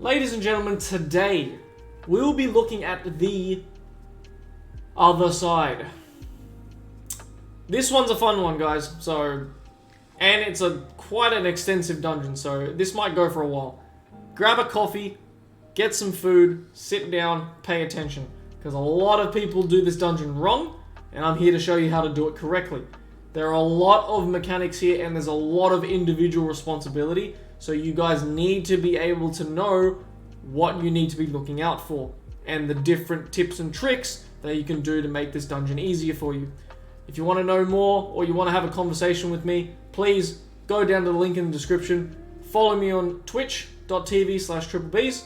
Ladies and gentlemen, today we'll be looking at the other side. This one's a fun one, guys. And it's quite an extensive dungeon, so this might go for a while. Grab a coffee, get some food, sit down, pay attention, because a lot of people do this dungeon wrong, and I'm here to show you how to do it correctly. There are a lot of mechanics here, and there's a lot of individual responsibility, so you guys need to be able to know what you need to be looking out for, and the different tips and tricks that you can do to make this dungeon easier for you. If you want to know more, or you want to have a conversation with me, please go down to the link in the description. Follow me on twitch.tv/triplebs.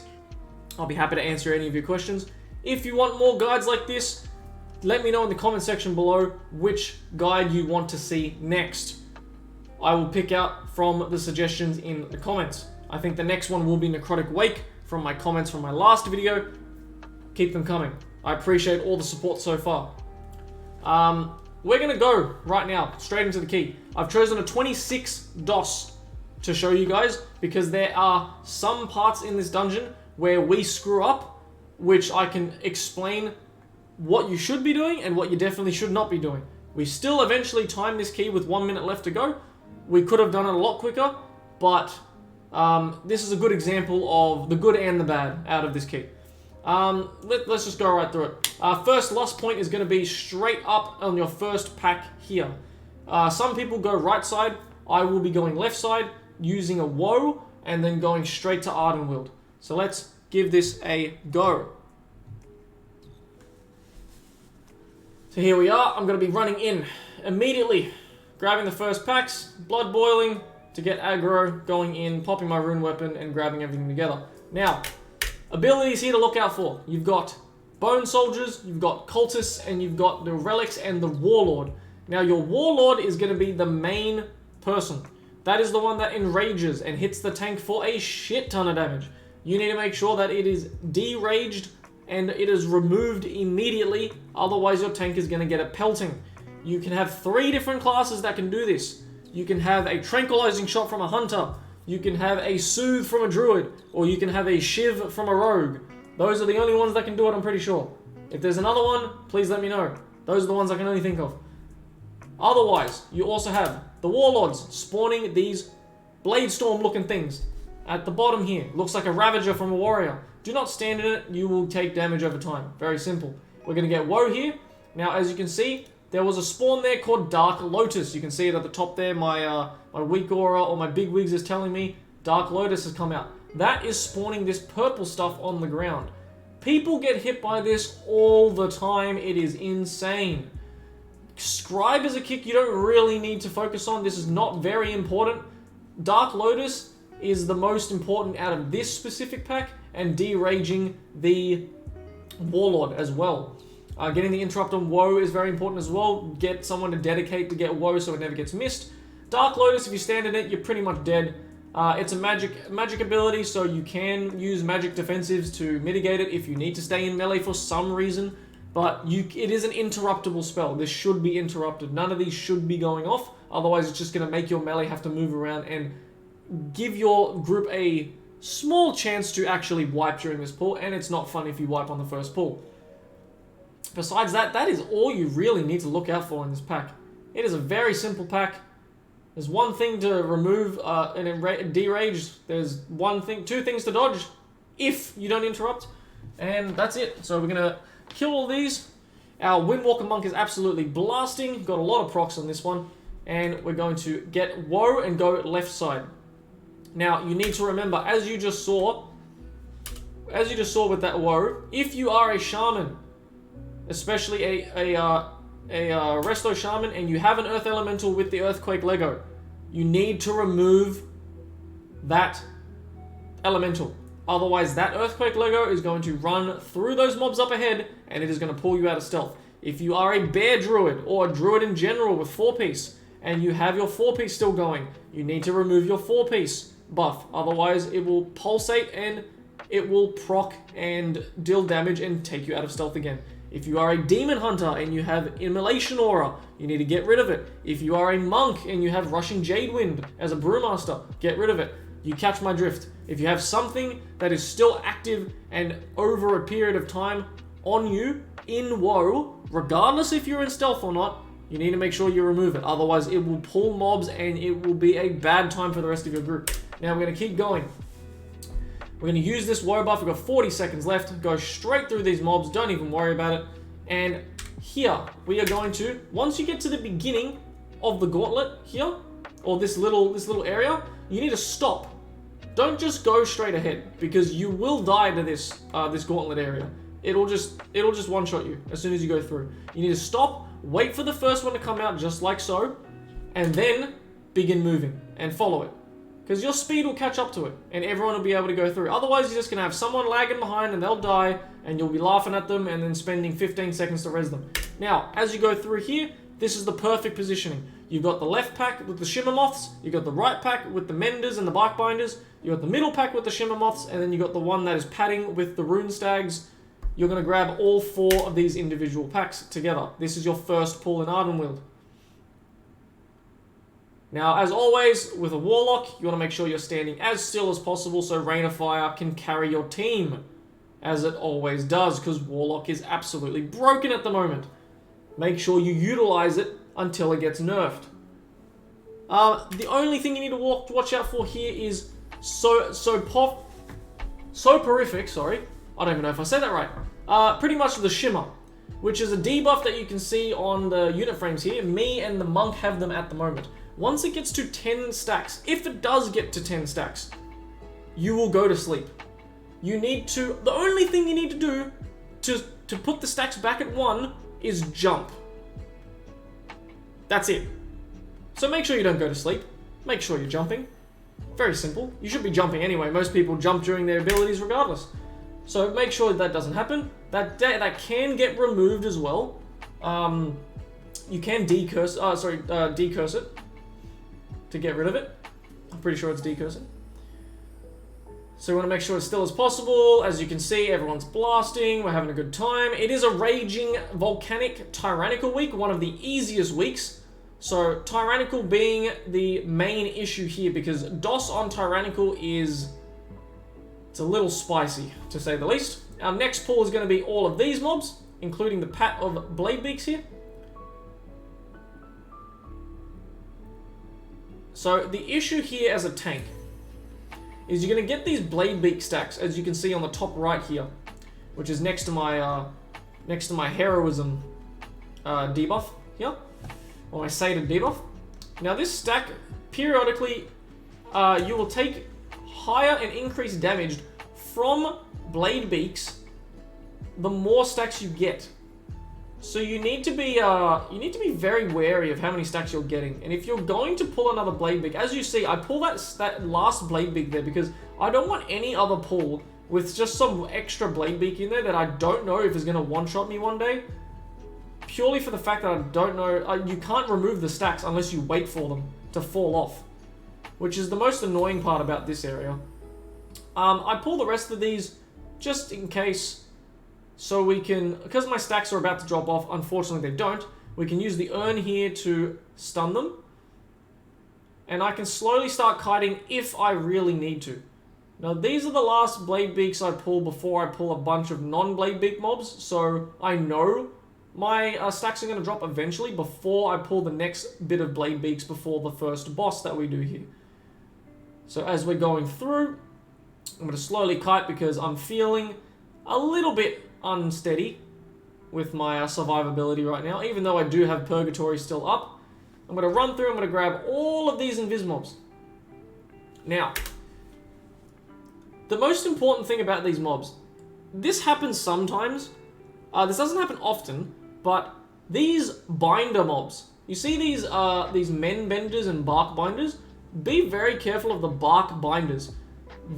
I'll be happy to answer any of your questions. If you want more guides like this, let me know in the comment section below which guide you want to see next. I will pick out from the suggestions in the comments. I think the next one will be Necrotic Wake from my comments from my last video. Keep them coming. I appreciate all the support so far. We're going to go right now, straight into the key. I've chosen a 26 DOS to show you guys because there are some parts in this dungeon where we screw up, which I can explain what you should be doing and what you definitely should not be doing. We still eventually time this key with 1 minute left to go. We could have done it a lot quicker, but this is a good example of the good and the bad out of this key. Let's just go right through it. First lost point is going to be straight up on your first pack here. Some people go right side. I will be going left side using a woe and then going straight to Ardenweald. So let's give this a go. So here we are. I'm going to be running in immediately, grabbing the first packs, blood boiling to get aggro, going in, popping my rune weapon and grabbing everything together. Now, abilities here to look out for. You've got bone soldiers, you've got cultists, and you've got the relics and the warlord. Now your warlord is going to be the main person. That is the one that enrages and hits the tank for a shit ton of damage. You need to make sure that it is deraged and it is removed immediately, otherwise your tank is going to get a pelting. You can have 3 different classes that can do this. You can have a tranquilizing shot from a hunter, you can have a soothe from a druid, or you can have a shiv from a rogue. Those are the only ones that can do it, I'm pretty sure. If there's another one, please let me know. Those are the ones I can only think of. Otherwise, you also have the warlords spawning these blade storm looking things. At the bottom here, looks like a ravager from a warrior. Do not stand in it, you will take damage over time. Very simple. We're going to get woe here. Now, as you can see, there was a spawn there called Dark Lotus. You can see it at the top there. My weak aura or my big wigs is telling me Dark Lotus has come out. That is spawning this purple stuff on the ground. People get hit by this all the time. It is insane. Scribe is a kick you don't really need to focus on. This is not very important. Dark Lotus is the most important out of this specific pack, and deraging the warlord as well. Getting the interrupt on woe is very important as well. Get someone to dedicate to get woe so it never gets missed. Dark Lotus, if you stand in it, you're pretty much dead. It's a magic ability, so you can use magic defensives to mitigate it if you need to stay in melee for some reason. But it is an interruptible spell. This should be interrupted. None of these should be going off. Otherwise, it's just going to make your melee have to move around and give your group a small chance to actually wipe during this pull. And it's not fun if you wipe on the first pull. Besides that, that is all you really need to look out for in this pack. It is a very simple pack. There's one thing to remove and derage. There's two things to dodge if you don't interrupt. And that's it. So we're going to kill all these. Our Windwalker Monk is absolutely blasting. Got a lot of procs on this one. And we're going to get woe and go left side. Now, you need to remember, as you just saw with that woe, if you are a shaman, especially a resto shaman, and you have an earth elemental with the earthquake Lego, you need to remove that elemental. Otherwise, that earthquake Lego is going to run through those mobs up ahead, and it is going to pull you out of stealth. If you are a bear druid, or a druid in general with 4-piece, and you have your 4-piece still going, you need to remove your 4-piece buff. Otherwise, it will pulsate and it will proc and deal damage and take you out of stealth again. If you are a demon hunter and you have immolation aura, you need to get rid of it. If you are a monk and you have rushing jade wind as a brewmaster, get rid of it. You catch my drift. If you have something that is still active and over a period of time on you in Woe, regardless if you're in stealth or not, you need to make sure you remove it. Otherwise, it will pull mobs and it will be a bad time for the rest of your group. Now, we're going to keep going. We're going to use this Woe buff. We've got 40 seconds left. Go straight through these mobs. Don't even worry about it. And here, we are going to, once you get to the beginning of the gauntlet here, or this little area, you need to stop. Don't just go straight ahead, because you will die to this gauntlet area. It'll just one-shot you as soon as you go through. You need to stop, wait for the first one to come out just like so, and then begin moving and follow it. Because your speed will catch up to it, and everyone will be able to go through. Otherwise, you're just going to have someone lagging behind, and they'll die, and you'll be laughing at them, and then spending 15 seconds to res them. Now, as you go through here, this is the perfect positioning. You've got the left pack with the Shimmer Moths, you've got the right pack with the Menders and the Bark Binders, you've got the middle pack with the Shimmer Moths, and then you've got the one that is padding with the Rune Stags. You're going to grab all 4 of these individual packs together. This is your first pull in Ardenweald. Now, as always, with a Warlock, you want to make sure you're standing as still as possible so Rain of Fire can carry your team, as it always does, because Warlock is absolutely broken at the moment. Make sure you utilize it until it gets nerfed. The only thing you need to watch out for here is Soporific, sorry. I don't even know if I said that right. Pretty much the Shimmer, which is a debuff that you can see on the unit frames here. Me and the Monk have them at the moment. Once it gets to 10 stacks, if it does get to 10 stacks, you will go to sleep. You need to, the only thing you need to do to put the stacks back at 1 is jump. That's it. So make sure you don't go to sleep. Make sure you're jumping. Very simple. You should be jumping anyway. Most people jump during their abilities regardless. So make sure that doesn't happen. That can get removed as well. You can decurse it to get rid of it. I'm pretty sure it's decursing. So we want to make sure it's still as possible. As you can see, everyone's blasting. We're having a good time. It is a raging volcanic tyrannical week, one of the easiest weeks. So tyrannical being the main issue here, because DOS on tyrannical it's a little spicy, to say the least. Our next pull is going to be all of these mobs, including the pack of Blade Beaks here. So the issue here as a tank is you're going to get these Blade Beak stacks, as you can see on the top right here, which is next to my heroism debuff here, or my sated debuff. Now this stack, periodically, you will take higher and increased damage from Blade Beaks the more stacks you get. So you need to be very wary of how many stacks you're getting. And if you're going to pull another Blade Beak, as you see, I pull that last Blade Beak there because I don't want any other pull with just some extra Blade Beak in there that I don't know if is going to one-shot me one day. Purely for the fact that I don't know, you can't remove the stacks unless you wait for them to fall off, which is the most annoying part about this area. I pull the rest of these just in case, so we can, because my stacks are about to drop off, unfortunately they don't, we can use the urn here to stun them, and I can slowly start kiting if I really need to. Now these are the last Blade Beaks I pull before I pull a bunch of non-Blade Beak mobs, so I know my stacks are going to drop eventually before I pull the next bit of Blade Beaks before the first boss that we do here. So as we're going through, I'm going to slowly kite because I'm feeling a little bit unsteady with my survivability right now, even though I do have Purgatory still up. I'm going to run through, I'm going to grab all of these Invis mobs. Now, the most important thing about these mobs, this happens sometimes, this doesn't happen often, but these binder mobs, you see these men benders and bark binders? Be very careful of the bark binders.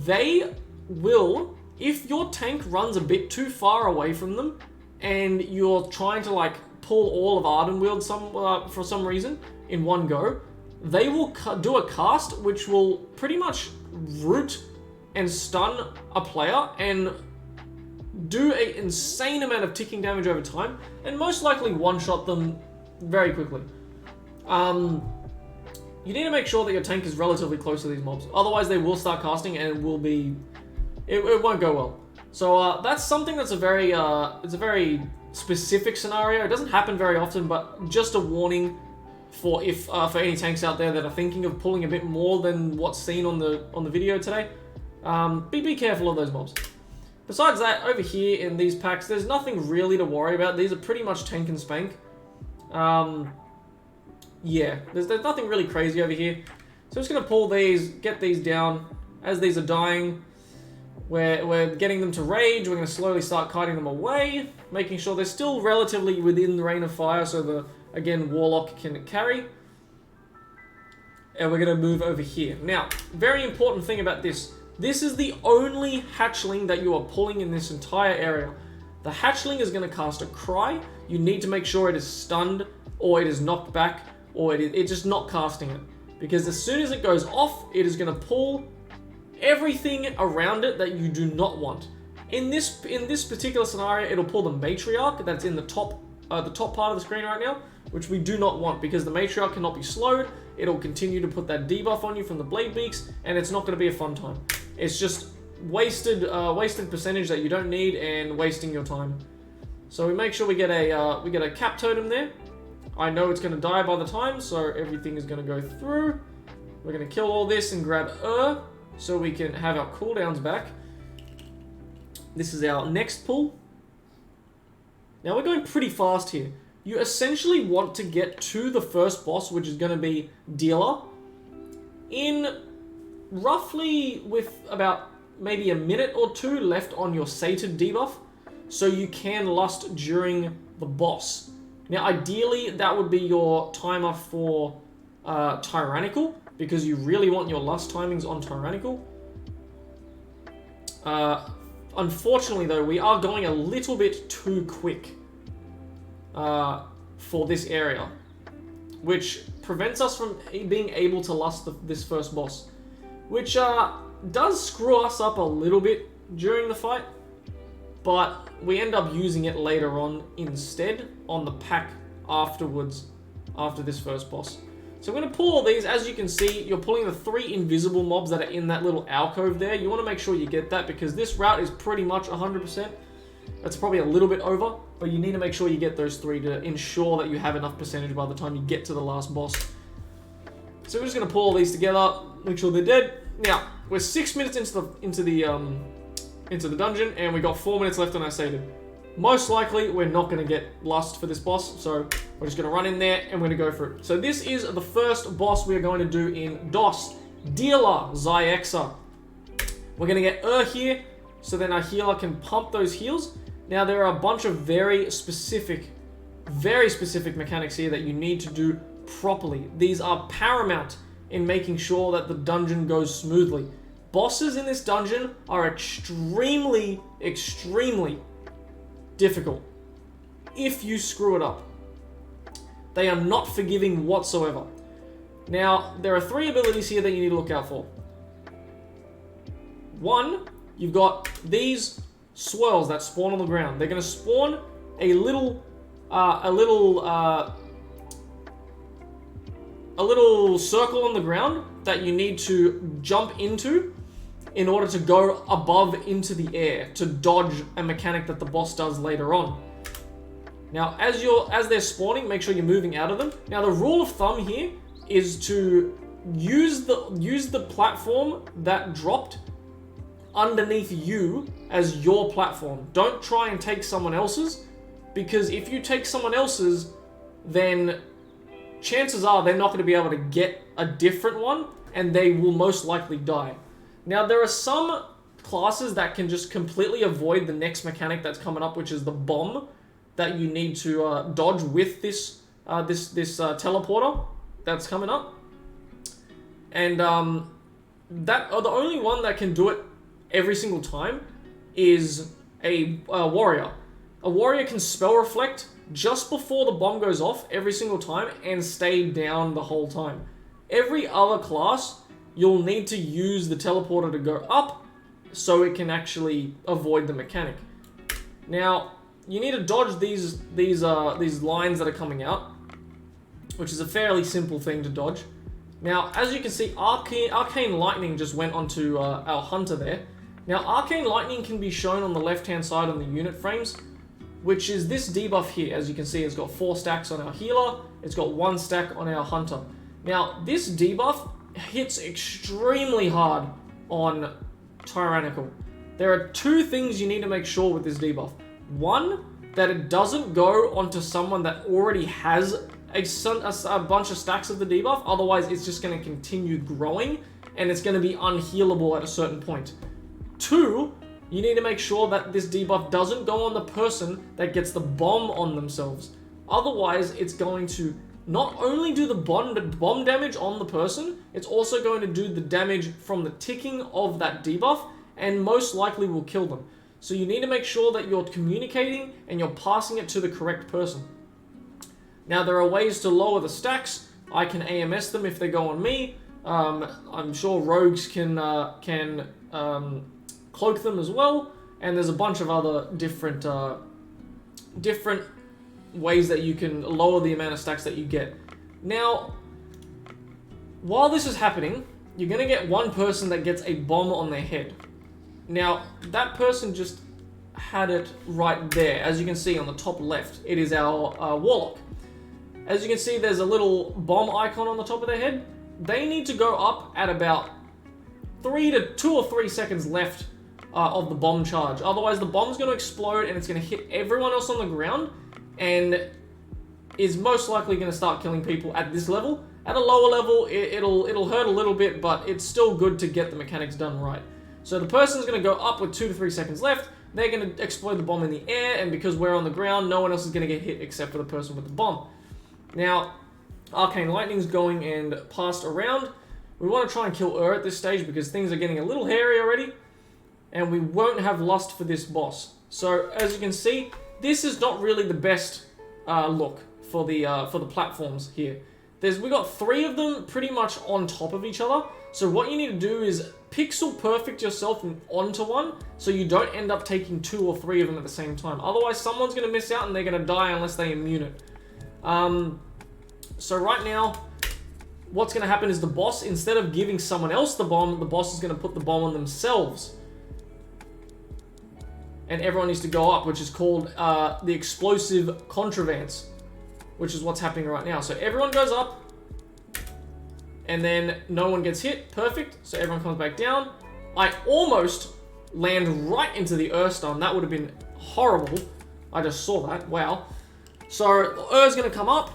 They will, if your tank runs a bit too far away from them and you're trying to like pull all of Ardenweald for some reason in one go, they will do a cast which will pretty much root and stun a player and do an insane amount of ticking damage over time you most likely one-shot them very quickly. you need to make sure that your tank is relatively close to these mobs. Otherwise, they will start casting and it will be... It won't go well. So that's something that's a very specific scenario. It doesn't happen very often, but just a warning for any tanks out there that are thinking of pulling a bit more than what's seen on the video today. Be careful of those mobs. Besides that, over here in these packs, there's nothing really to worry about. These are pretty much tank and spank. Yeah, there's nothing really crazy over here. So I'm just gonna pull these, get these down. As these are dying, we're getting them to rage. We're gonna slowly start kiting them away, making sure they're still relatively within the rain of fire, so the, again, Warlock can carry. And we're gonna move over here. Now, very important thing about this. This is the only hatchling that you are pulling in this entire area. The hatchling is going to cast a cry. You need to make sure it is stunned, or it is knocked back, or it's just not casting it. Because as soon as it goes off, it is going to pull everything around it that you do not want. In this particular scenario, it'll pull the Matriarch that's in the top part of the screen right now, which we do not want because the Matriarch cannot be slowed. It'll continue to put that debuff on you from the Blade Beaks, and it's not going to be a fun time. It's just wasted percentage that you don't need and wasting your time. So we make sure we get a cap totem there. I know it's going to die by the time, so everything is going to go through. We're going to kill all this and grab so we can have our cooldowns back. This is our next pull. Now we're going pretty fast here. You essentially want to get to the first boss, which is going to be Dealer, in roughly with about maybe a minute or two left on your Sated debuff, so you can lust during the boss. Now ideally that would be your timer for Tyrannical, because you really want your lust timings on Tyrannical. Unfortunately though, we are going a little bit too quick for this area, which prevents us from being able to lust this first boss, which does screw us up a little bit during the fight, but we end up using it later on instead on the pack afterwards, after this first boss. So I'm going to pull all these. As you can see, you're pulling the 3 invisible mobs that are in that little alcove there. You want to make sure you get that because this route is pretty much 100%. That's probably a little bit over, but you need to make sure you get those 3 to ensure that you have enough percentage by the time you get to the last boss. So we're just going to pull all these together, make sure they're dead. Now, we're 6 minutes into the dungeon, and we got 4 minutes left on our sated. Most likely, we're not going to get lust for this boss, so we're just going to run in there and we're going to go for it. So this is the first boss we are going to do in DOS, Dealer Xy'exa. We're going to get here, so then our healer can pump those heals. Now, there are a bunch of very specific mechanics here that you need to do properly. These are paramount in making sure that the dungeon goes smoothly. Bosses in this dungeon are extremely difficult if you screw it up. They are not forgiving whatsoever. Now, there are 3 abilities here that you need to look out for. 1, you've got these swirls that spawn on the ground. They're going to spawn a little circle on the ground that you need to jump into in order to go above into the air to dodge a mechanic that the boss does later on. Now, as they're spawning, make sure you're moving out of them. Now, the rule of thumb here is to use the platform that dropped underneath you as your platform. Don't try and take someone else's, because if you take someone else's, then chances are they're not going to be able to get a different one, and they will most likely die. Now, there are some classes that can just completely avoid the next mechanic that's coming up, which is the bomb that you need to dodge with this teleporter that's coming up. And the only one that can do it every single time is a warrior. A warrior can spell reflect just before the bomb goes off every single time and stay down the whole time. Every other class, you'll need to use the teleporter to go up so it can actually avoid the mechanic. Now, you need to dodge these lines that are coming out, which is a fairly simple thing to dodge. Now, as you can see, Arcane Lightning just went onto our Hunter there. Now, Arcane Lightning can be shown on the left-hand side on the unit frames, which is this debuff here. As you can see, it's got 4 stacks on our Healer, it's got 1 stack on our Hunter. Now, this debuff hits extremely hard on Tyrannical. There are 2 things you need to make sure with this debuff. One, that it doesn't go onto someone that already has a bunch of stacks of the debuff, otherwise it's just going to continue growing and it's going to be unhealable at a certain point. 2, you need to make sure that this debuff doesn't go on the person that gets the bomb on themselves. Otherwise, it's going to not only do the bomb damage on the person, it's also going to do the damage from the ticking of that debuff and most likely will kill them. So you need to make sure that you're communicating and you're passing it to the correct person. Now, there are ways to lower the stacks. I can AMS them if they go on me. I'm sure rogues can cloak them as well. And there's a bunch of other different ways that you can lower the amount of stacks that you get. Now, while this is happening, you're going to get one person that gets a bomb on their head. Now, that person just had it right there. As you can see on the top left, it is our Warlock. As you can see, there's a little bomb icon on the top of their head. They need to go up at about 2 or 3 seconds left of the bomb charge. Otherwise, the bomb's going to explode and it's going to hit everyone else on the ground and is most likely going to start killing people at this level. At a lower level, it'll hurt a little bit, but it's still good to get the mechanics done right. So the person's going to go up with 2 to 3 seconds left. They're going to explode the bomb in the air, and because we're on the ground, no one else is going to get hit except for the person with the bomb. Now, Arcane Lightning's going and passed around. We want to try and kill at this stage because things are getting a little hairy already, and we won't have lust for this boss. So, as you can see, this is not really the best look for the platforms here. We got 3 of them pretty much on top of each other. So what you need to do is pixel perfect yourself onto one so you don't end up taking 2 or 3 of them at the same time. Otherwise, someone's going to miss out and they're going to die unless they immune it. So right now, what's going to happen is the boss, instead of giving someone else the boss is going to put the bomb on themselves. And everyone needs to go up, which is called the explosive contravance, which is what's happening right now. So everyone goes up, and then no one gets hit. Perfect. So everyone comes back down. I almost land right into the Stun. That would have been horrible. I just saw that. Wow. So the is going to come up,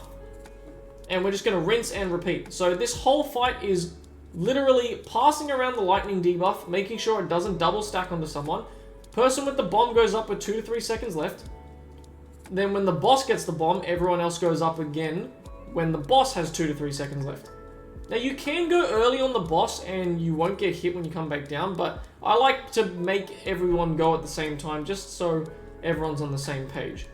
and we're just going to rinse and repeat. So this whole fight is literally passing around the lightning debuff, making sure it doesn't double stack onto someone. Person with the bomb goes up with 2 to 3 seconds left. Then when the boss gets the bomb, everyone else goes up again when the boss has 2 to 3 seconds left. Now, you can go early on the boss and you won't get hit when you come back down, but I like to make everyone go at the same time just so everyone's on the same page.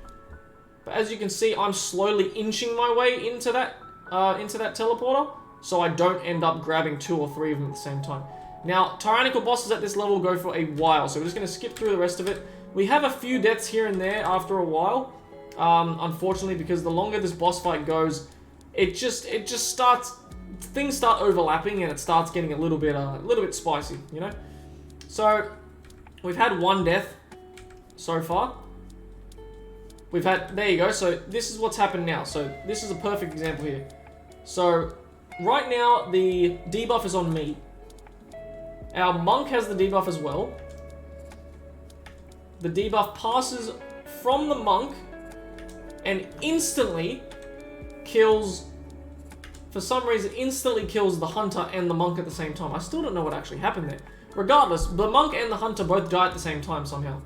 But as you can see, I'm slowly inching my way into that teleporter, so I don't end up grabbing 2 or 3 of them at the same time. Now, tyrannical bosses at this level go for a while, so we're just going to skip through the rest of it. We have a few deaths here and there after a while, unfortunately, because the longer this boss fight goes, it just starts, things start overlapping and it starts getting a little bit spicy, you know? So, we've had 1 death so far. There you go, so this is what's happened now. So, this is a perfect example here. So, right now, the debuff is on me. Our monk has the debuff as well. The debuff passes from the monk and instantly kills, for some reason, instantly kills the hunter and the monk at the same time. I still don't know what actually happened there. Regardless, the monk and the hunter both die at the same time somehow.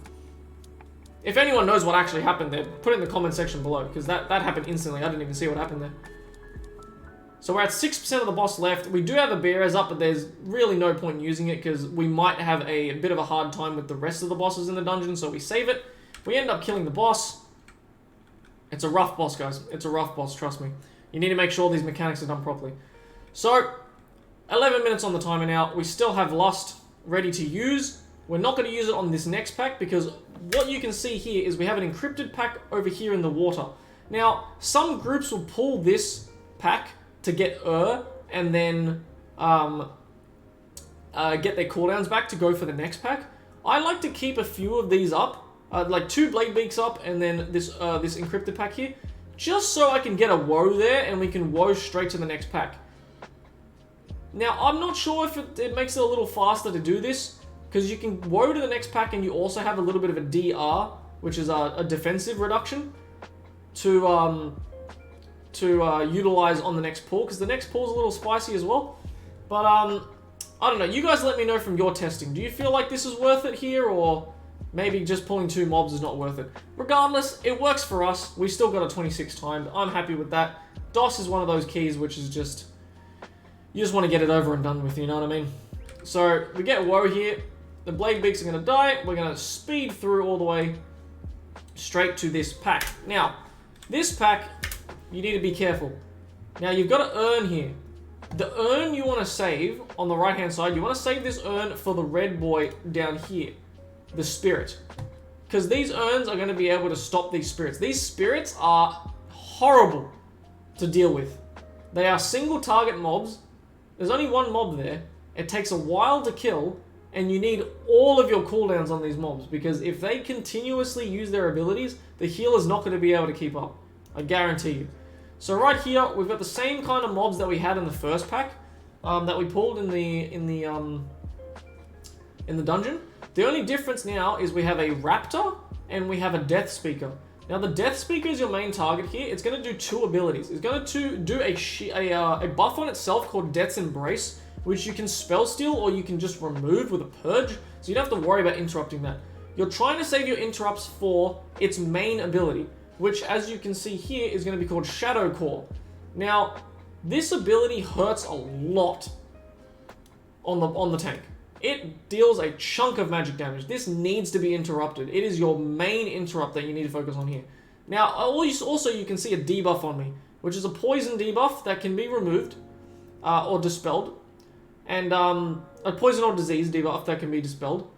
If anyone knows what actually happened there, put it in the comment section below, because that happened instantly. I didn't even see what happened there. So we're at 6% of the boss left. We do have a BRS up, but there's really no point in using it because we might have a bit of a hard time with the rest of the bosses in the dungeon, so we save it. We end up killing the boss. It's a rough boss, guys. It's a rough boss, trust me. You need to make sure these mechanics are done properly. So, 11 minutes on the timer now. We still have Lust ready to use. We're not going to use it on this next pack because what you can see here is we have an encrypted pack over here in the water. Now, some groups will pull this pack to get and then get their cooldowns back to go for the next pack. I like to keep a few of these up, like 2 Blade Beaks up, and then this encrypted pack here, just so I can get a woe there, and we can woe straight to the next pack. Now, I'm not sure if it makes it a little faster to do this, because you can woe to the next pack, and you also have a little bit of a DR, which is a defensive reduction, to utilize on the next pull, because the next pull is a little spicy as well. But I don't know. You guys let me know from your testing. Do you feel like this is worth it here, or maybe just pulling 2 mobs is not worth it? Regardless, it works for us. We still got a 26 timed. I'm happy with that. DOS is one of those keys which is just, you just want to get it over and done with, you know what I mean? So we get woe here. The Blade Beaks are going to die. We're going to speed through all the way straight to this pack. Now, this pack, you need to be careful. Now, you've got to earn here. The urn you want to save on the right hand side, you want to save this urn for the red boy down here, the spirit, because these urns are going to be able to stop these spirits. These spirits are horrible to deal with. They are single target mobs. There's only 1 mob there. It takes a while to kill, and you need all of your cooldowns on these mobs, because if they continuously use their abilities, the healer's not going to be able to keep up. I guarantee you. So right here, we've got the same kind of mobs that we had in the first pack, that we pulled in the dungeon. The only difference now is we have a Raptor and we have a Death Speaker. Now the Death Speaker is your main target here. It's going to do 2 abilities. It's going to do a buff on itself called Death's Embrace, which you can spell steal or you can just remove with a purge. So you don't have to worry about interrupting that. You're trying to save your interrupts for its main ability, which, as you can see here, is going to be called Shadow Core. Now, this ability hurts a lot on the tank. It deals a chunk of magic damage. This needs to be interrupted. It is your main interrupt that you need to focus on here. Now, also you can see a debuff on me, which is a poison debuff that can be removed or dispelled, and a poison or disease debuff that can be dispelled,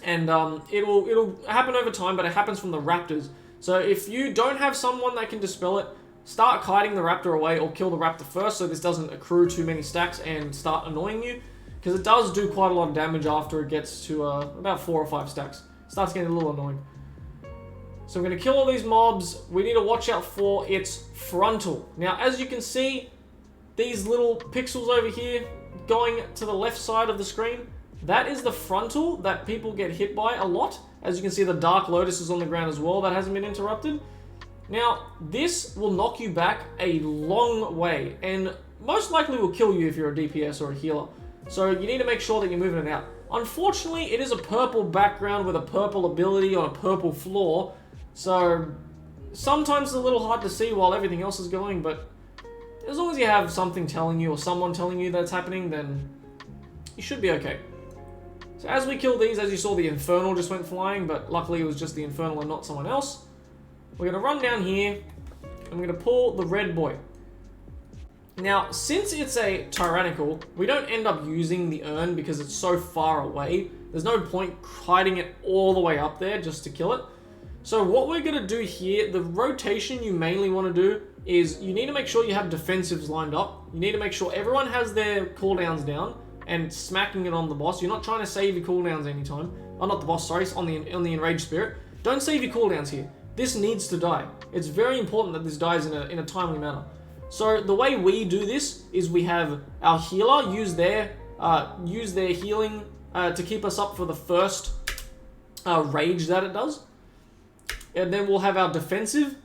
and it'll happen over time, but it happens from the raptors. So if you don't have someone that can dispel it, start kiting the raptor away or kill the raptor first so this doesn't accrue too many stacks and start annoying you, because it does do quite a lot of damage after it gets to about 4 or 5 stacks. It starts getting a little annoying. So I'm going to kill all these mobs. We need to watch out for its frontal. Now, as you can see, these little pixels over here going to the left side of the screen, that is the frontal that people get hit by a lot. As you can see, the Dark Lotus is on the ground as well. That hasn't been interrupted. Now, this will knock you back a long way, and most likely will kill you if you're a DPS or a healer. So you need to make sure that you're moving it out. Unfortunately, it is a purple background with a purple ability on a purple floor. So sometimes it's a little hard to see while everything else is going, but as long as you have something telling you or someone telling you that's happening, then you should be okay. So as we kill these, as you saw, the Infernal just went flying, but luckily it was just the Infernal and not someone else. We're going to run down here, and we're going to pull the red boy. Now, since it's a tyrannical, we don't end up using the urn because it's so far away. There's no point hiding it all the way up there just to kill it. So what we're going to do here, the rotation you mainly want to do is you need to make sure you have defensives lined up. You need to make sure everyone has their cooldowns down and smacking it on the boss. You're not trying to save your cooldowns anytime. Oh, not the boss, sorry, on the Enraged Spirit. Don't save your cooldowns here. This needs to die. It's very important that this dies in a timely manner. So the way we do this is we have our healer use their healing to keep us up for the first rage that it does. And then we'll have our defensives,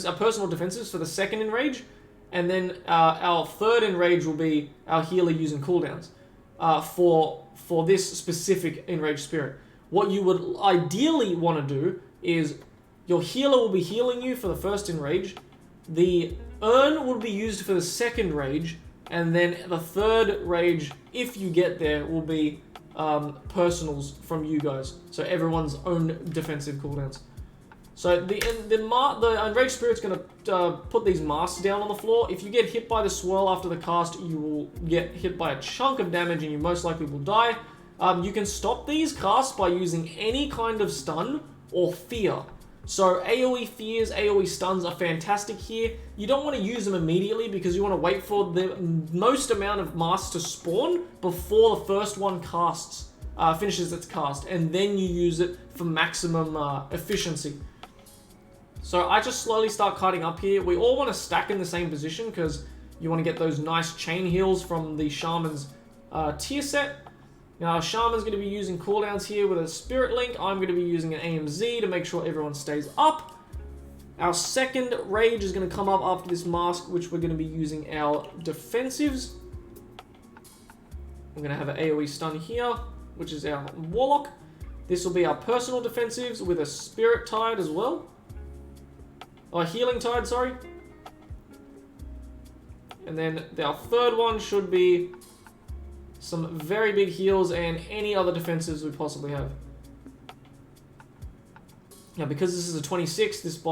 our personal defensives for the second enrage. And then our third enrage will be our healer using cooldowns for this specific enraged spirit. What you would ideally want to do is your healer will be healing you for the first enrage. The urn will be used for the second rage, and then the third rage, if you get there, will be personals from you guys. So everyone's own defensive cooldowns. So the Enraged Spirit's going to put these masks down on the floor. If you get hit by the swirl after the cast, you will get hit by a chunk of damage and you most likely will die. You can stop these casts by using any kind of stun or fear. So AoE fears, AoE stuns are fantastic here. You don't want to use them immediately because you want to wait for the most amount of masks to spawn before the first one finishes its cast, and then you use it for maximum efficiency. So I just slowly start cutting up here. We all want to stack in the same position because you want to get those nice chain heals from the Shaman's tier set. Now, Shaman's going to be using cooldowns here with a Spirit Link. I'm going to be using an AMZ to make sure everyone stays up. Our second Rage is going to come up after this mask, which we're going to be using our defensives. We're going to have an AoE stun here, which is our Warlock. This will be our personal defensives with a Spirit Tide as well. Or Healing Tide, sorry. And then our third one should be some very big heals and any other defensives we possibly have. Now, because this is a 26, this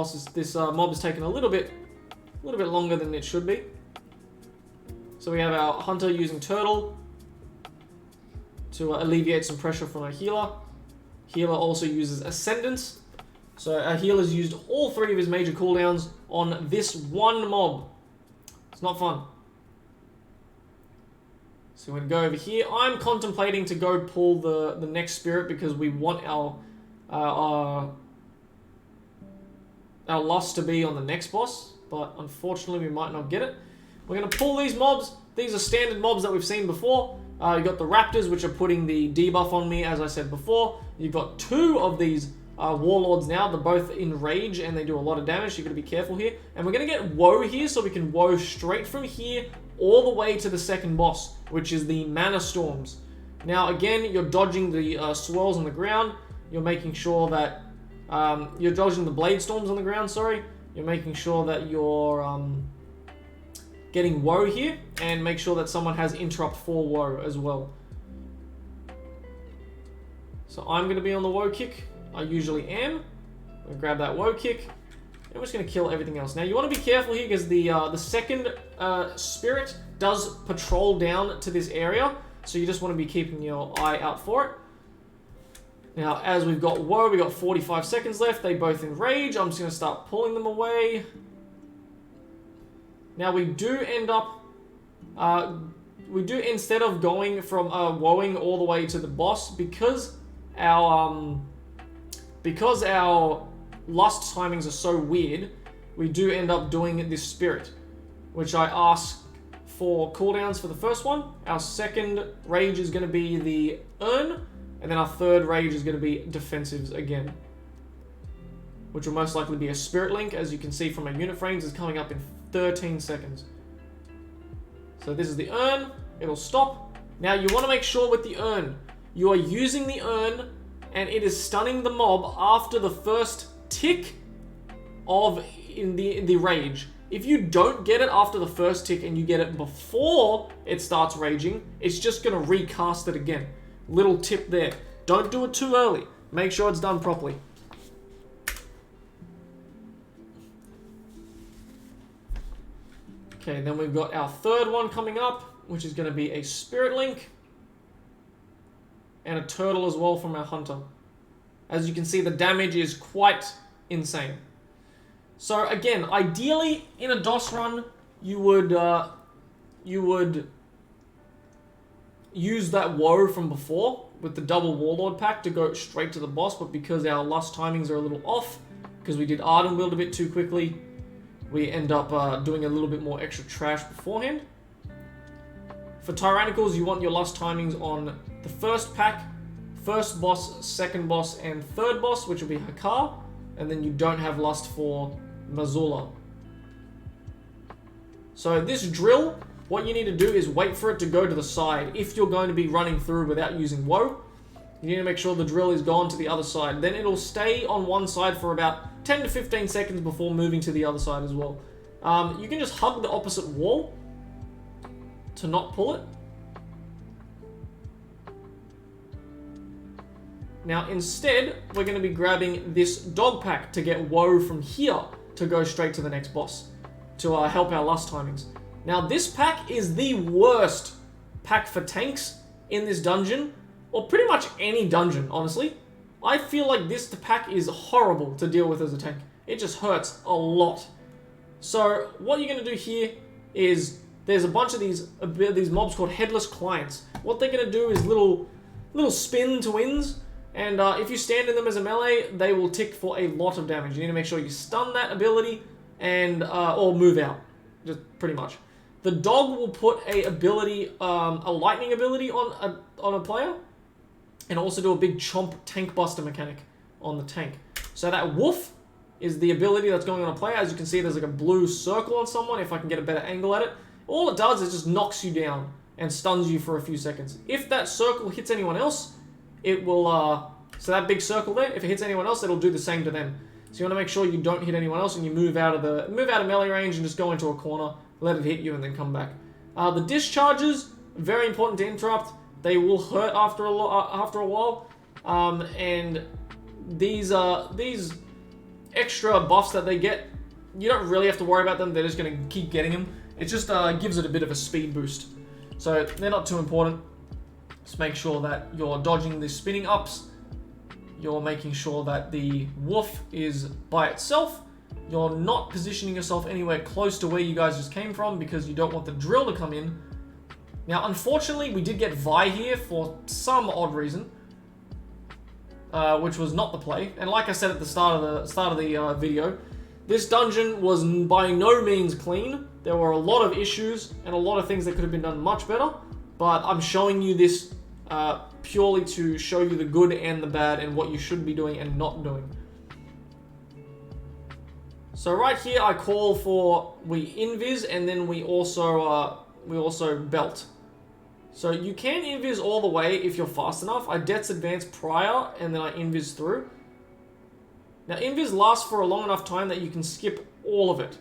mob is taking a little bit longer than it should be. So we have our Hunter using Turtle to alleviate some pressure from our healer. Healer also uses Ascendance. So our healer's used all 3 of his major cooldowns on this one mob. It's not fun. So we're going to go over here. I'm contemplating to go pull the next spirit because we want our Lust to be on the next boss, but unfortunately we might not get it. We're going to pull these mobs. These are standard mobs that we've seen before. You've got the Raptors, which are putting the debuff on me, as I said before. You've got 2 of these Warlords now. They're both in Rage and they do a lot of damage, so you've got to be careful here. And we're going to get Woe here, so we can Woe straight from here all the way to the second boss, which is the Manastorms. Now, again, you're dodging the swirls on the ground. You're making sure that you're dodging the Blade Storms on the ground, sorry. You're making sure that you're getting Woe here, and make sure that someone has Interrupt for Woe as well. So I'm going to be on the Woe kick. I usually am. I'm going to grab that Woe kick. And we're just going to kill everything else. Now, you want to be careful here because the second spirit does patrol down to this area. So you just want to be keeping your eye out for it. Now, as we've got Woe, we've got 45 seconds left. They both in Rage. I'm just going to start pulling them away. Now, we do end up... instead of going from Woeing all the way to the boss, because our Lust timings are so weird, we do end up doing this Spirit, which I ask for cooldowns for the first one. Our second Rage is going to be the Urn, and then our third Rage is going to be Defensives again, which will most likely be a Spirit Link, as you can see from our unit frames, is coming up in 13 seconds. So this is the Urn. It'll stop. Now you want to make sure with the Urn, you are using the Urn and it is stunning the mob after the first tick in the Rage. If you don't get it after the first tick and you get it before it starts raging, it's just going to recast it again. Little tip there. Don't do it too early. Make sure it's done properly. Okay, then we've got our third one coming up, which is going to be a Spirit Link. And a Turtle as well from our Hunter. As you can see, the damage is quite insane. So again, ideally in a DOS run, you would use that Woe from before with the double Warlord pack to go straight to the boss, but because our Lust timings are a little off, because we did Ardenweald a bit too quickly, we end up doing a little bit more extra trash beforehand. For Tyrannicals, you want your Lust timings on the first pack, first boss, second boss, and third boss, which will be Hakkar, and then you don't have Lust for Mueh'zala. So this drill, what you need to do is wait for it to go to the side. If you're going to be running through without using Woe, you need to make sure the drill is gone to the other side. Then it'll stay on one side for about 10 to 15 seconds before moving to the other side as well. You can just hug the opposite wall to not pull it. Now instead, we're going to be grabbing this dog pack to get Woe from here to go straight to the next boss to help our Lust timings. Now this pack is the worst pack for tanks in this dungeon, or pretty much any dungeon, honestly. I feel like this pack is horrible to deal with as a tank. It just hurts a lot. So what you're going to do here is there's a bunch of these mobs called headless clients. What they're going to do is little spin to wins, and if you stand in them as a melee, they will tick for a lot of damage. You need to make sure you stun that ability and or move out, just pretty much. The dog will put a ability, a lightning ability on a player, and also do a big chomp tank buster mechanic on the tank. So that woof is the ability that's going on a player. As you can see, there's like a blue circle on someone. If I can get a better angle at it, all it does is just knocks you down and stuns you for a few seconds. If that circle hits anyone else, it will, so that big circle there, if it hits anyone else, it'll do the same to them. So you want to make sure you don't hit anyone else and you move out of melee range and just go into a corner, let it hit you, and then come back. The discharges, very important to interrupt. They will hurt after a while, and these extra buffs that they get, you don't really have to worry about them. They're just going to keep getting them. It just gives it a bit of a speed boost. So they're not too important. Just make sure that you're dodging the spinning ups. You're making sure that the woof is by itself. You're not positioning yourself anywhere close to where you guys just came from because you don't want the drill to come in. Now, unfortunately, we did get Vi here for some odd reason, which was not the play. And like I said at the start of the video, this dungeon was by no means clean. There were a lot of issues and a lot of things that could have been done much better. But I'm showing you this purely to show you the good and the bad and what you should be doing and not doing. So right here, I call for we invis and then we also belt. So you can invis all the way if you're fast enough. I Death's Advance prior and then I invis through. Now invis lasts for a long enough time that you can skip all of it.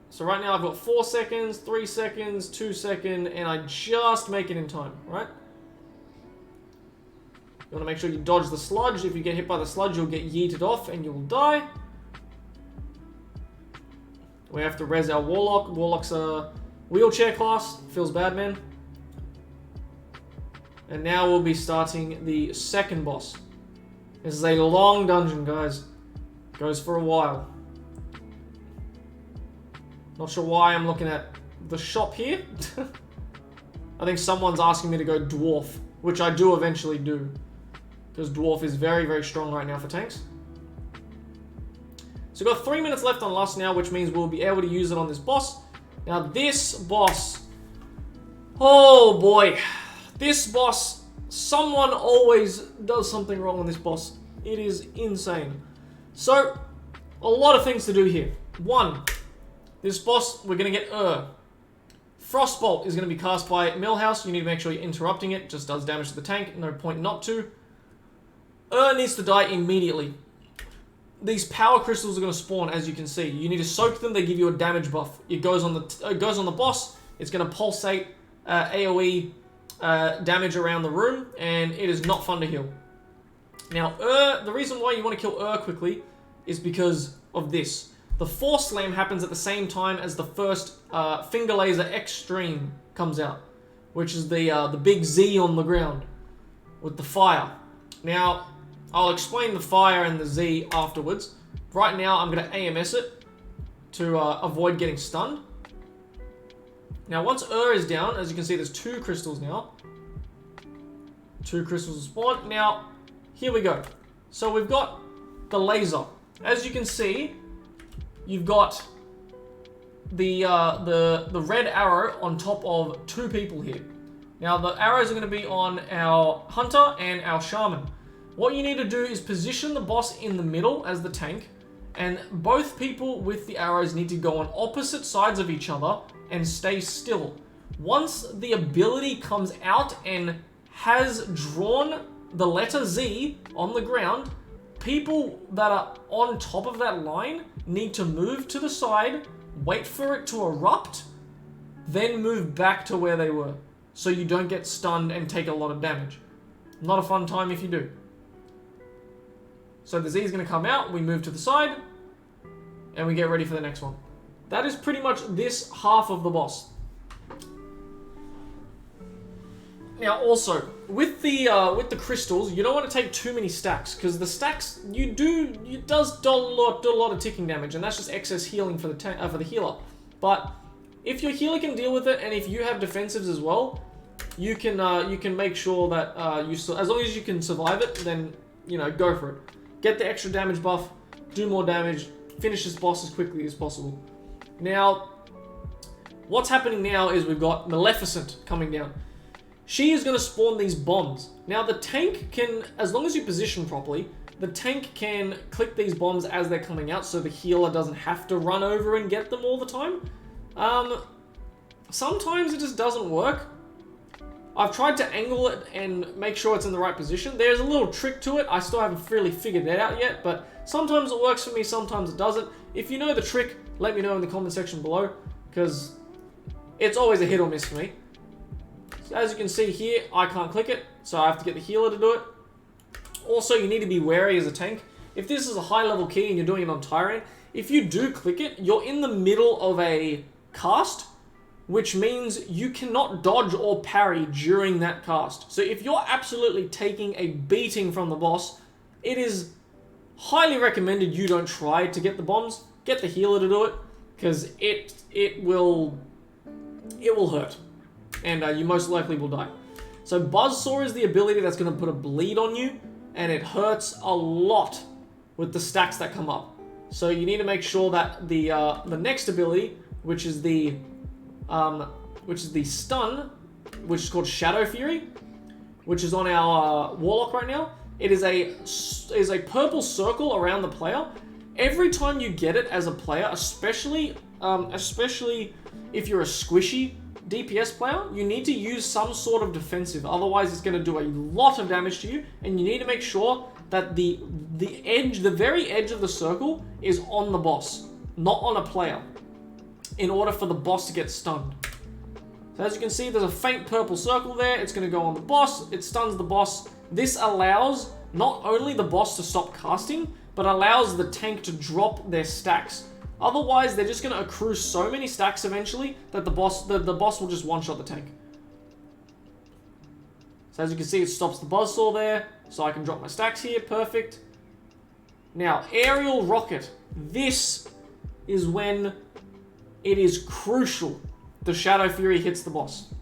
So right now I've got 4 seconds, 3 seconds, 2 seconds, and I just make it in time, right? You want to make sure you dodge the sludge. If you get hit by the sludge, you'll get yeeted off and you'll die. We have to res our Warlock. Warlock's a wheelchair class. Feels bad, man. And now we'll be starting the second boss. This is a long dungeon, guys. Goes for a while. Not sure why I'm looking at the shop here. I think someone's asking me to go dwarf, which I do eventually do. Because dwarf is very, very strong right now for tanks. So we've got 3 minutes left on Lust now, which means we'll be able to use it on this boss. Now this boss, oh boy. This boss, someone always does something wrong on this boss. It is insane. So, a lot of things to do here. One, this boss, we're going to get Frostbolt is going to be cast by Millhouse. You need to make sure you're interrupting it. Just does damage to the tank. No point not to. Needs to die immediately. These power crystals are going to spawn, as you can see. You need to soak them. They give you a damage buff. It goes on the boss. It's going to pulsate AoE damage around the room, and it is not fun to heal. Now, the reason why you want to kill quickly is because of this. The Force Slam happens at the same time as the first Finger Laser Extreme comes out, which is the big Z on the ground with the fire. Now, I'll explain the fire and the Z afterwards. Right now, I'm going to AMS it to avoid getting stunned. Now, once is down, as you can see, there's 2 crystals now. 2 crystals spawn. Now, here we go. So we've got the laser. As you can see, you've got the red arrow on top of 2 people here. Now, the arrows are going to be on our hunter and our shaman. What you need to do is position the boss in the middle as the tank, and both people with the arrows need to go on opposite sides of each other and stay still. Once the ability comes out and has drawn the letter Z on the ground, people that are on top of that line need to move to the side, wait for it to erupt, then move back to where they were, so you don't get stunned and take a lot of damage. Not a fun time if you do. So the Z is going to come out, we move to the side, and we get ready for the next one. That is pretty much this half of the boss. Now, also with the crystals, you don't want to take too many stacks because the stacks it does do a lot of ticking damage, and that's just excess healing for the healer. But if your healer can deal with it, and if you have defensives as well, you can make sure that as long as you can survive it, then go for it. Get the extra damage buff, do more damage, finish this boss as quickly as possible. Now, what's happening now is we've got Maleficent coming down. She is going to spawn these bombs. Now the tank can, as long as you position properly, the tank can click these bombs as they're coming out so the healer doesn't have to run over and get them all the time. Sometimes it just doesn't work. I've tried to angle it and make sure it's in the right position. There's a little trick to it. I still haven't really figured that out yet, but sometimes it works for me, sometimes it doesn't. If you know the trick, let me know in the comment section below, because it's always a hit or miss for me. So as you can see here, I can't click it, so I have to get the healer to do it. Also, you need to be wary as a tank. If this is a high level key and you're doing it on Tyrant, if you do click it, you're in the middle of a cast, which means you cannot dodge or parry during that cast. So if you're absolutely taking a beating from the boss, it is highly recommended you don't try to get the bombs. Get the healer to do it, because it will hurt, and you most likely will die. So Buzzsaw is the ability that's going to put a bleed on you, and it hurts a lot with the stacks that come up. So you need to make sure that the next ability, which is the stun, which is called Shadow Fury, which is on our Warlock right now. It is a purple circle around the player. Every time you get it as a player, especially if you're a squishy DPS player, you need to use some sort of defensive. Otherwise, it's going to do a lot of damage to you, and you need to make sure that the very edge of the circle is on the boss, not on a player, in order for the boss to get stunned. So as you can see, there's a faint purple circle there. It's going to go on the boss. It stuns the boss. This allows not only the boss to stop casting, but allows the tank to drop their stacks. Otherwise, they're just going to accrue so many stacks eventually that the boss will just one-shot the tank. So as you can see, it stops the buzzsaw there, so I can drop my stacks here. Perfect. Now, aerial rocket. This is when it is crucial the Shadow Fury hits the boss.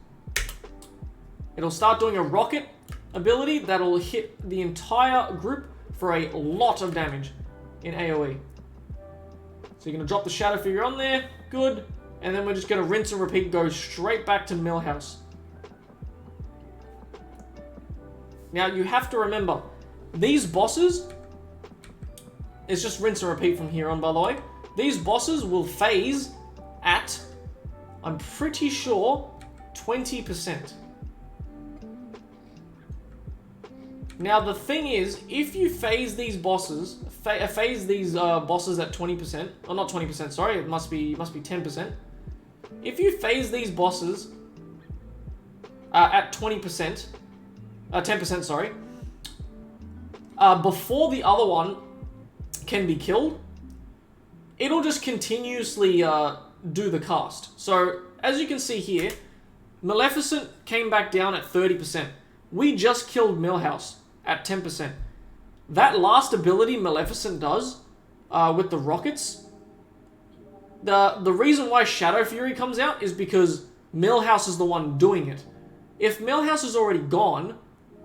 It'll start doing a rocket ability that'll hit the entire group for a lot of damage in AoE. So you're going to drop the Shadow Fury on there. Good. And then we're just going to rinse and repeat, go straight back to Millhouse. Now, you have to remember, these bosses, it's just rinse and repeat from here on, by the way. These bosses will phase at, I'm pretty sure, 20%. Now, the thing is, if you phase these bosses, phase these bosses at 20%, or not 20%, sorry, it must be 10%. If you phase these bosses at 20%, 10%, sorry, before the other one can be killed, it'll just continuously do the cast. So, as you can see here, Maleficent came back down at 30%. We just killed Millhouse at 10%. That last ability Maleficent does with the rockets, the reason why Shadow Fury comes out is because Millhouse is the one doing it. If Millhouse is already gone,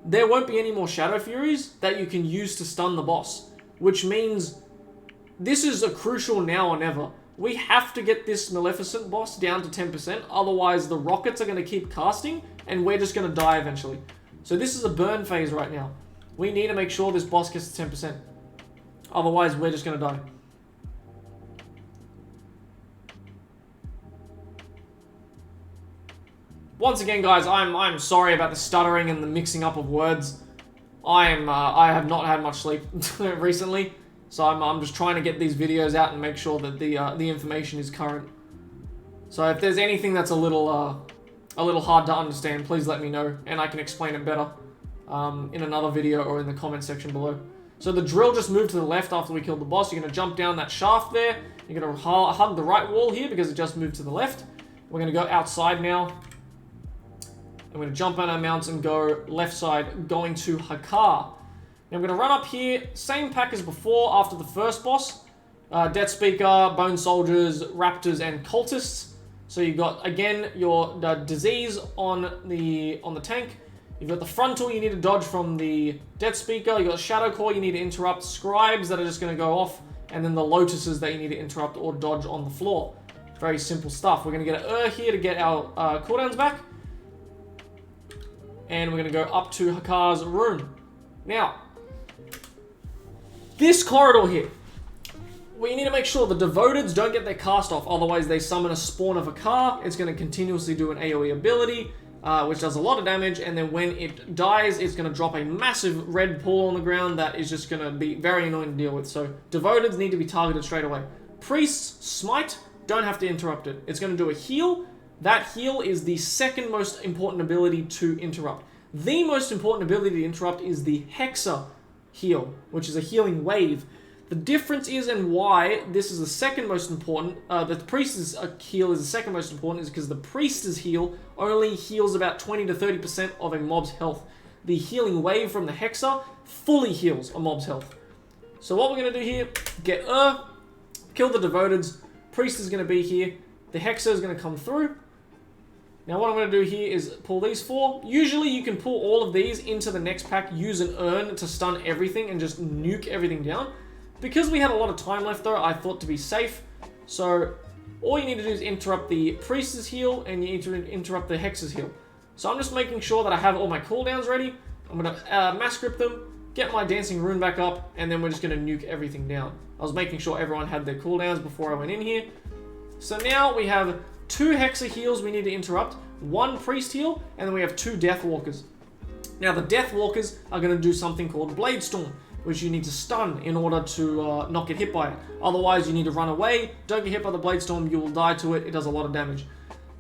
there won't be any more Shadow Furies that you can use to stun the boss, which means this is a crucial now or never. We have to get this Maleficent boss down to 10%, otherwise the rockets are going to keep casting and we're just going to die eventually. So this is a burn phase right now. We need to make sure this boss gets to 10%. Otherwise, we're just going to die. Once again, guys, I'm sorry about the stuttering and the mixing up of words. I have not had much sleep recently, so I'm just trying to get these videos out and make sure that the information is current. So if there's anything that's a little hard to understand, please let me know, and I can explain it better in another video or in the comment section below. So the drill just moved to the left after we killed the boss. You're going to jump down that shaft there. You're going to hug the right wall here because it just moved to the left. We're going to go outside now. I'm going to jump on our mounts and go left side, going to Hakkar. Now I'm going to run up here, same pack as before after the first boss. Death Speaker, Bone Soldiers, Raptors, and Cultists. So you've got, again, your disease on the tank. You've got the frontal you need to dodge from the Death Speaker. You've got Shadow Core you need to interrupt. Scribes that are just going to go off. And then the Lotuses that you need to interrupt or dodge on the floor. Very simple stuff. We're going to get an here to get our cooldowns back. And we're going to go up to Hakkar's rune. Now, this corridor here. We need to make sure the Devoteds don't get their cast off, otherwise they summon a spawn of a car. It's going to continuously do an AoE ability, which does a lot of damage, and then when it dies, it's going to drop a massive red pool on the ground that is just going to be very annoying to deal with. So Devoteds need to be targeted straight away. Priests, Smite, don't have to interrupt it. It's going to do a heal. That heal is the second most important ability to interrupt. The most important ability to interrupt is the Xy'exa heal, which is a healing wave. The difference is, and why this is the second most important, the Priest's heal is the second most important, is because the Priest's heal only heals about 20 to 30% of a mob's health. The healing wave from the Xy'exa fully heals a mob's health. So what we're going to do here, get kill the Devoteds, Priest is going to be here, the Xy'exa is going to come through. Now what I'm going to do here is pull these 4. Usually you can pull all of these into the next pack, use an urn to stun everything and just nuke everything down. Because we had a lot of time left though, I thought to be safe. So all you need to do is interrupt the Priest's heal and you need to interrupt the Hex's heal. So I'm just making sure that I have all my cooldowns ready. I'm going to mass grip them, get my dancing rune back up, and then we're just going to nuke everything down. I was making sure everyone had their cooldowns before I went in here. So now we have 2 Xy'exa heals we need to interrupt, 1 Priest heal, and then we have 2 Deathwalkers. Now the Deathwalkers are going to do something called Blade Storm, which you need to stun in order to not get hit by it. Otherwise, you need to run away. Don't get hit by the Blade Storm, you will die to it. It does a lot of damage.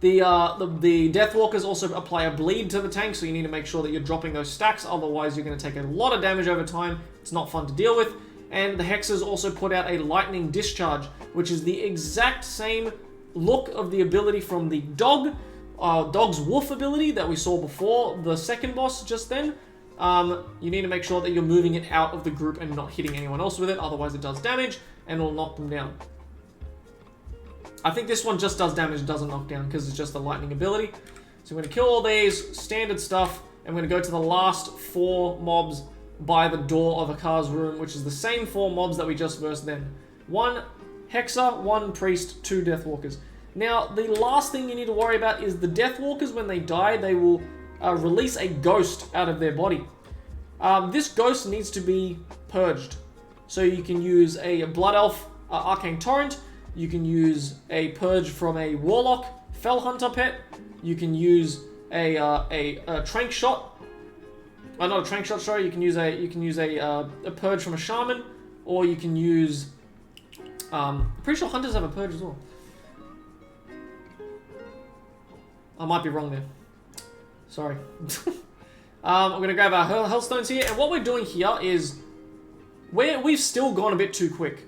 The Deathwalkers also apply a bleed to the tank, so you need to make sure that you're dropping those stacks. Otherwise, you're going to take a lot of damage over time. It's not fun to deal with. And the Hexers also put out a Lightning Discharge, which is the exact same look of the ability from the Dog's Wolf ability that we saw before the second boss just then. You need to make sure that you're moving it out of the group and not hitting anyone else with it, otherwise it does damage and will knock them down. I think this one just does damage, doesn't knock down, because it's just a lightning ability. So I'm going to kill all these, standard stuff, and I'm going to go to the last 4 mobs by the door of Hakkar's room, which is the same 4 mobs that we just versed then. 1 Xy'exa, 1 Priest, 2 Deathwalkers. Now, the last thing you need to worry about is the Deathwalkers, when they die, they will release a ghost out of their body. This ghost needs to be purged. So you can use a Blood Elf Arcane Torrent, you can use a purge from a Warlock Fell Hunter pet, you can use a Trank Shot, not a Trank Shot, sorry, you can use a purge from a Shaman, or you can use, I'm pretty sure Hunters have a purge as well. I might be wrong there. Sorry. I'm going to grab our Hellstones here, and what we're doing here is we've still gone a bit too quick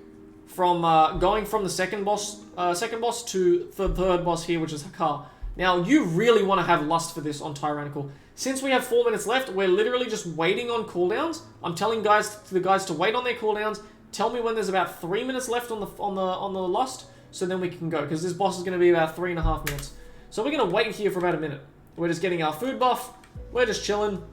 from going from the second boss to the third boss here, which is Hakkar. Now, you really want to have lust for this on Tyrannical. Since we have 4 minutes left, we're literally just waiting on cooldowns. I'm telling the guys to wait on their cooldowns. Tell me when there's about 3 minutes left on the lust, so then we can go, because this boss is going to be about 3.5 minutes. So we're going to wait here for about a minute. We're just getting our food buff. We're just chilling.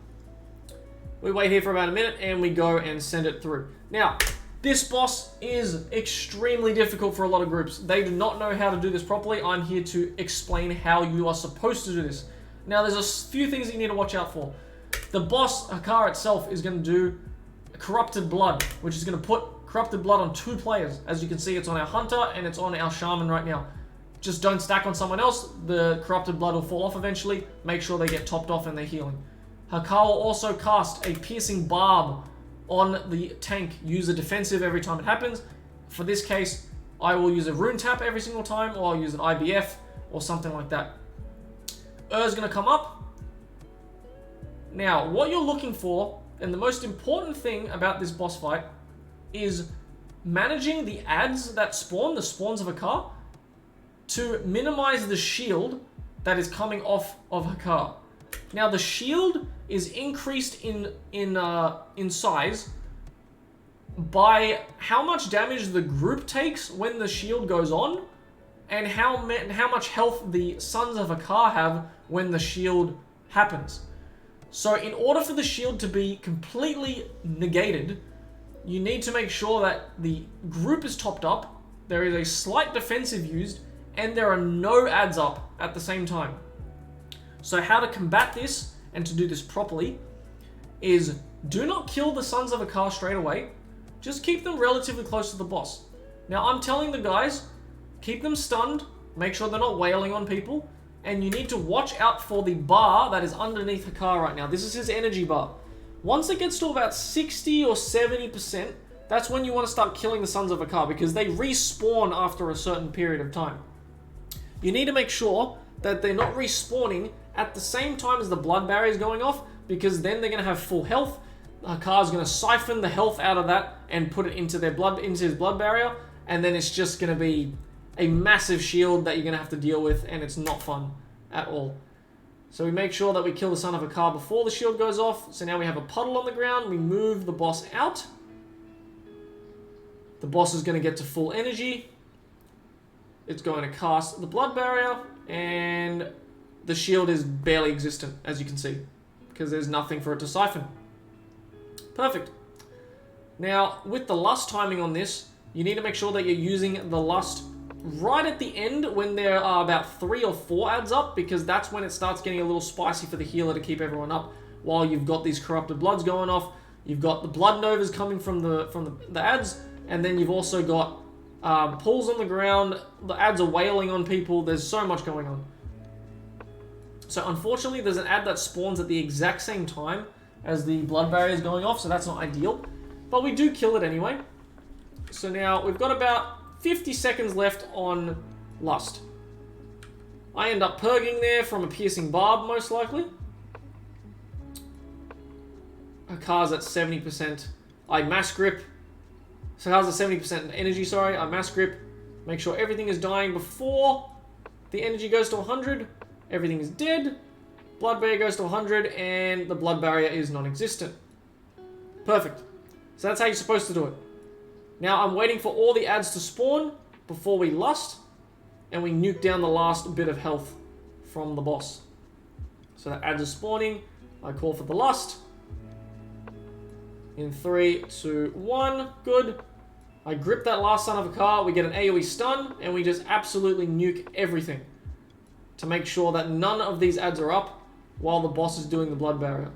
We wait here for about a minute and we go and send it through. Now, this boss is extremely difficult for a lot of groups. They do not know how to do this properly. I'm here to explain how you are supposed to do this. Now, there's a few things you need to watch out for. The boss, Hakkar itself, is going to do Corrupted Blood, which is going to put Corrupted Blood on 2 players. As you can see, it's on our Hunter and it's on our Shaman right now. Just don't stack on someone else. The Corrupted Blood will fall off eventually. Make sure they get topped off and they're healing. Hakkar will also cast a Piercing Barb on the tank. Use a defensive every time it happens. For this case, I will use a Rune Tap every single time, or I'll use an IBF or something like that. Is going to come up. Now, what you're looking for, and the most important thing about this boss fight, is managing the adds that spawn, the spawns of Hakkar, to minimize the shield that is coming off of Hakkar. Now the shield is increased in size by how much damage the group takes when the shield goes on, and how much health the Sons of Hakkar have when the shield happens. So in order for the shield to be completely negated, you need to make sure that the group is topped up, there is a slight defensive used, and there are no adds up at the same time. So how to combat this, and to do this properly, is do not kill the Sons of Hakkar straight away. Just keep them relatively close to the boss. Now I'm telling the guys, keep them stunned, make sure they're not wailing on people, and you need to watch out for the bar that is underneath Hakkar right now. This is his energy bar. Once it gets to about 60 or 70%, that's when you want to start killing the Sons of Hakkar, because they respawn after a certain period of time. You need to make sure that they're not respawning at the same time as the blood barrier is going off, because then they're going to have full health. Hakkar's going to siphon the health out of that and put it into his blood barrier, and then it's just going to be a massive shield that you're going to have to deal with, and it's not fun at all. So we make sure that we kill the Son of Hakkar before the shield goes off. So now we have a puddle on the ground. We move the boss out. The boss is going to get to full energy. It's going to cast the blood barrier, and the shield is barely existent, as you can see, because there's nothing for it to siphon. Perfect. Now, with the lust timing on this, you need to make sure that you're using the lust right at the end when there are about 3 or 4 adds up, because that's when it starts getting a little spicy for the healer to keep everyone up while you've got these corrupted bloods going off. You've got the blood novas coming from the adds, and then you've also got pulls on the ground. The adds are wailing on people. There's so much going on. So unfortunately, there's an ad that spawns at the exact same time as the blood barrier is going off, so that's not ideal. But we do kill it anyway. So now we've got about 50 seconds left on Lust. I end up purging there from a piercing barb, most likely. Hakkar's at 70%. I mass grip. Hakkar's at 70% energy, sorry. I mass grip. Make sure everything is dying before the energy goes to 100. Everything is dead. Blood barrier goes to 100, and the blood barrier is non-existent. Perfect. So that's how you're supposed to do it. Now I'm waiting for all the adds to spawn before we lust, and we nuke down the last bit of health from the boss. So the adds are spawning. I call for the lust. In 3, 2, 1. Good. I grip that last Son of Hakkar. We get an AoE stun, and we just absolutely nuke everything to make sure that none of these adds are up while the boss is doing the blood barrier.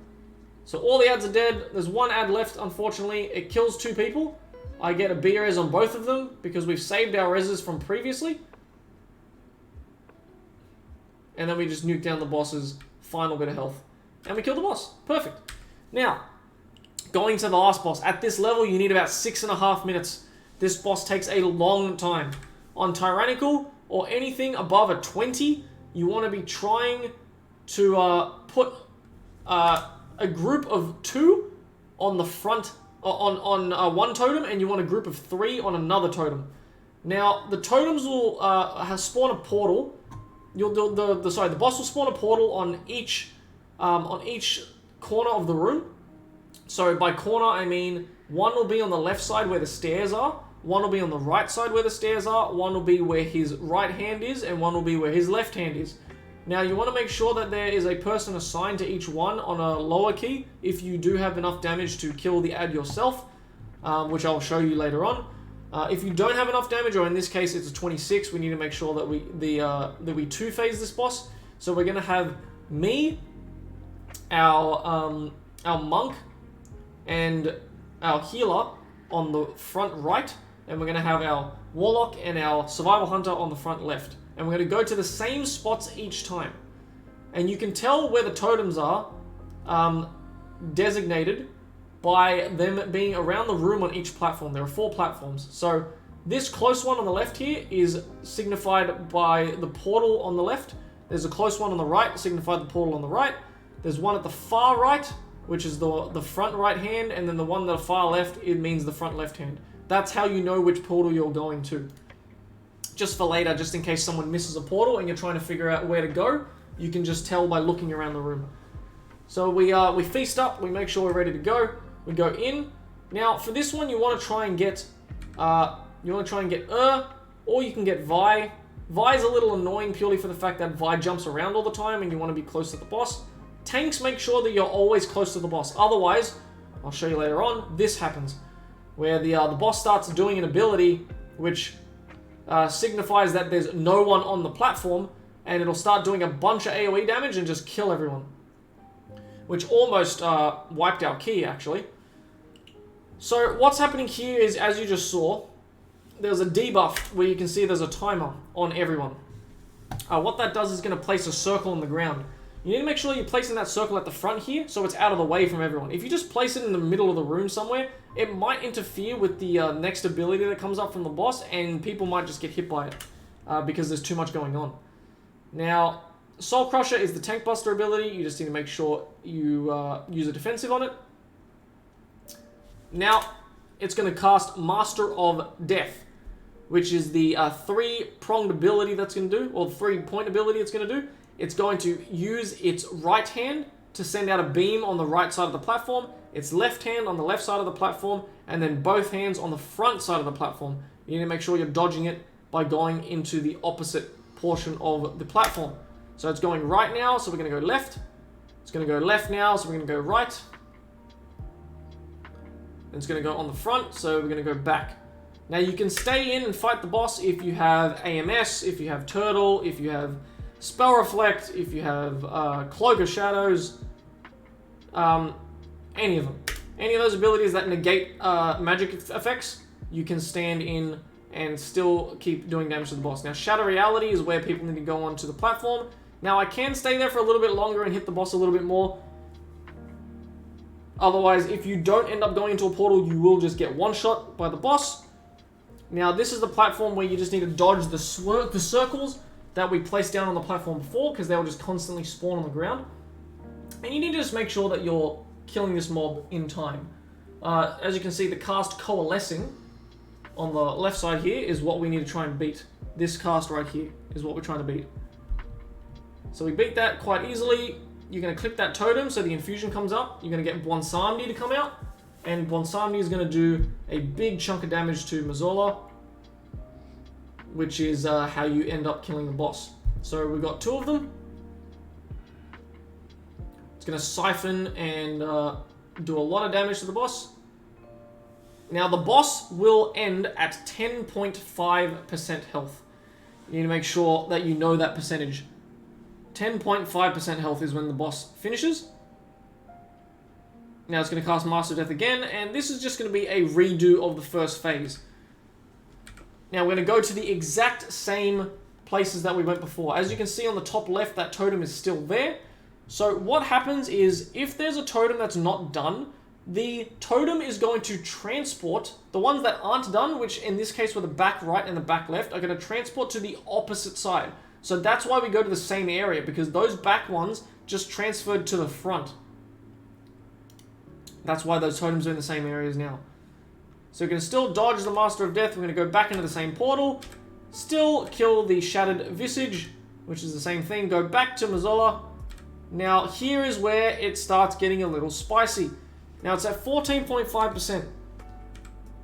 So all the adds are dead. There's 1 add left, unfortunately. It kills 2 people. I get a B-res on both of them because we've saved our reses from previously. And then we just nuke down the boss's final bit of health. And we kill the boss. Perfect. Now, going to the last boss. At this level, you need about 6.5 minutes. This boss takes a long time. On Tyrannical, or anything above a 20, you want to be trying to put a group of 2 on the front, on one totem, and you want a group of 3 on another totem. Now, the totems will spawn a portal. The boss will spawn a portal on each corner of the room. So by corner, I mean one will be on the left side where the stairs are, one will be on the right side where the stairs are, one will be where his right hand is, and one will be where his left hand is. Now, you want to make sure that there is a person assigned to each one on a lower key if you do have enough damage to kill the ad yourself, which I'll show you later on. If you don't have enough damage, or in this case it's a 26, we need to make sure that we two-phase this boss. So we're going to have me, our monk, and our healer on the front right, and we're going to have our warlock and our survival hunter on the front left. And we're going to go to the same spots each time. And you can tell where the totems are designated by them being around the room on each platform. There are 4 platforms. So this close one on the left here is signified by the portal on the left. There's a close one on the right, signified the portal on the right. There's one at the far right, which is the front right hand, and then the one at the far left, it means the front left hand. That's how you know which portal you're going to. Just for later, just in case someone misses a portal and you're trying to figure out where to go, you can just tell by looking around the room. So we feast up, we make sure we're ready to go. We go in. Now for this one, you want to try and get or you can get Vi. Vi is a little annoying purely for the fact that Vi jumps around all the time and you want to be close to the boss. Tanks, make sure that you're always close to the boss. Otherwise, I'll show you later on, this happens. Where the boss starts doing an ability which signifies that there's no one on the platform, and it'll start doing a bunch of AoE damage and just kill everyone. Which almost wiped our key, actually. So what's happening here is, as you just saw, there's a debuff where you can see there's a timer on everyone. What that does is going to place a circle on the ground. You need to make sure you're placing that circle at the front here, so it's out of the way from everyone. If you just place it in the middle of the room somewhere, it might interfere with the next ability that comes up from the boss, and people might just get hit by it, because there's too much going on. Now, Soul Crusher is the tank buster ability. You just need to make sure you use a defensive on it. Now, it's going to cast Master of Death, which is the 3-pronged ability that's going to do, or the 3-point ability it's going to do. It's going to use its right hand to send out a beam on the right side of the platform, its left hand on the left side of the platform, and then both hands on the front side of the platform. You need to make sure you're dodging it by going into the opposite portion of the platform. So it's going right now, so we're going to go left. It's going to go left now, so we're going to go right. And it's going to go on the front, so we're going to go back. Now you can stay in and fight the boss if you have AMS, if you have Turtle, if you have Spell Reflect, if you have Cloak of Shadows, any of them. Any of those abilities that negate magic effects, you can stand in and still keep doing damage to the boss. Now, Shadow Reality is where people need to go onto the platform. Now, I can stay there for a little bit longer and hit the boss a little bit more. Otherwise, if you don't end up going into a portal, you will just get one-shot by the boss. Now, this is the platform where you just need to dodge the circles that we placed down on the platform before, because they will just constantly spawn on the ground. And you need to just make sure that you're killing this mob in time. As you can see, the cast Coalescing on the left side here is what we need to try and beat. This cast right here is what we're trying to beat. So we beat that quite easily. You're going to click that totem so the infusion comes up. You're going to get Bwansamdi to come out. And Bwansamdi is going to do a big chunk of damage to Mueh'zala, which is how you end up killing the boss. So we've got 2 of them. It's going to siphon and do a lot of damage to the boss. Now the boss will end at 10.5% health. You need to make sure that you know that percentage. 10.5% health is when the boss finishes. Now it's going to cast Master of Death again, and this is just going to be a redo of the first phase. Now we're going to go to the exact same places that we went before. As you can see on the top left, that totem is still there. So what happens is, if there's a totem that's not done, the totem is going to transport the ones that aren't done, which in this case were the back right and the back left, are going to transport to the opposite side. So that's why we go to the same area, because those back ones just transferred to the front. That's why those totems are in the same areas now. So we're going to still dodge the Master of Death. We're going to go back into the same portal. Still kill the Shattered Visage, which is the same thing. Go back to Mueh'zala. Now here is where it starts getting a little spicy. Now it's at 14.5%.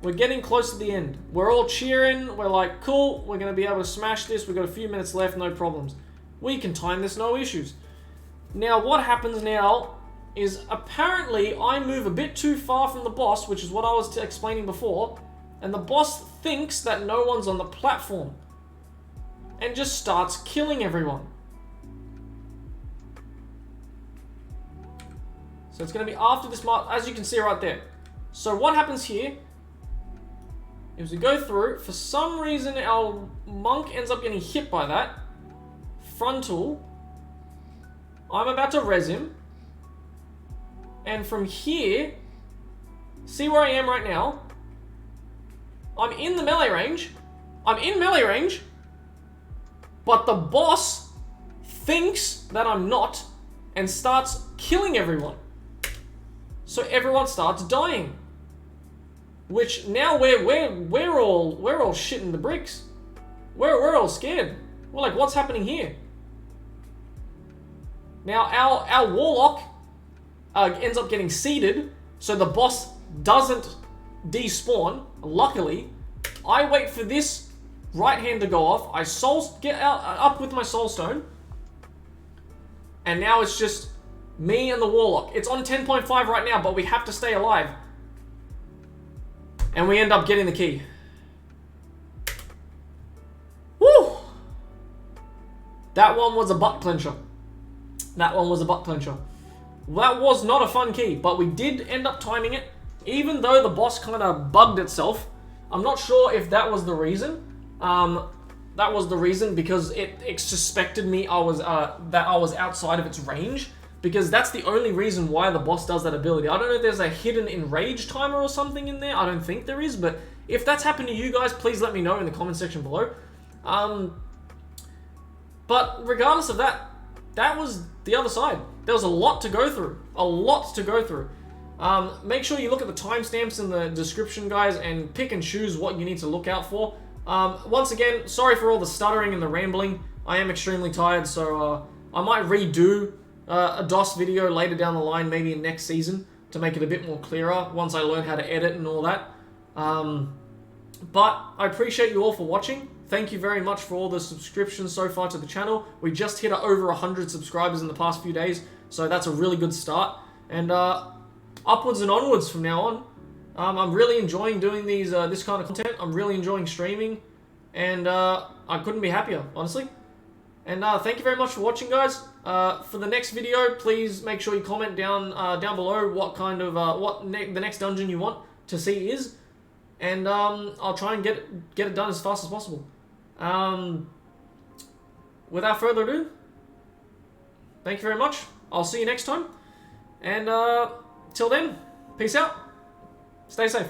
We're getting close to the end. We're all cheering. We're like, cool, we're going to be able to smash this. We've got a few minutes left, no problems. We can time this, no issues. Now what happens now is, apparently I move a bit too far from the boss, which is what I was explaining before, and the boss thinks that no one's on the platform and just starts killing everyone. So it's going to be after this mark, as you can see right there. So what happens here is we go through, for some reason our monk ends up getting hit by that. Frontal. I'm about to res him. And from here, see where I am right now? I'm in the melee range. I'm in melee range. But the boss thinks that I'm not and starts killing everyone. So everyone starts dying. Which now we're all shitting the bricks. We're all scared. We're like, what's happening here? Now our warlock ends up getting seeded, so the boss doesn't despawn. Luckily, I wait for this right hand to go off. I get up with my soul stone, and now it's just me and the warlock. It's on 10.5 right now, but we have to stay alive. And we end up getting the key. Woo! That one was a butt clencher. That one was a butt clencher. That was not a fun key, but we did end up timing it. Even though the boss kind of bugged itself, I'm not sure if that was the reason. That was the reason because it suspected me that I was outside of its range. Because that's the only reason why the boss does that ability. I don't know if there's a hidden enrage timer or something in there. I don't think there is, but if that's happened to you guys, please let me know in the comment section below. But regardless of that, that was the other side. There was a lot to go through. A lot to go through. Make sure you look at the timestamps in the description, guys, and pick and choose what you need to look out for. Once again, sorry for all the stuttering and the rambling. I am extremely tired, so I might redo a DOS video later down the line, maybe in next season, to make it a bit more clearer once I learn how to edit and all that. But I appreciate you all for watching. Thank you very much for all the subscriptions so far to the channel. We just hit over 100 subscribers in the past few days, so that's a really good start. And upwards and onwards from now on. I'm really enjoying doing this kind of content. I'm really enjoying streaming, and I couldn't be happier, honestly. And thank you very much for watching, guys. For the next video, please make sure you comment down below what kind of the next dungeon you want to see is, and I'll try and get it done as fast as possible. Without further ado, thank you very much. I'll see you next time, and till then, peace out. Stay safe.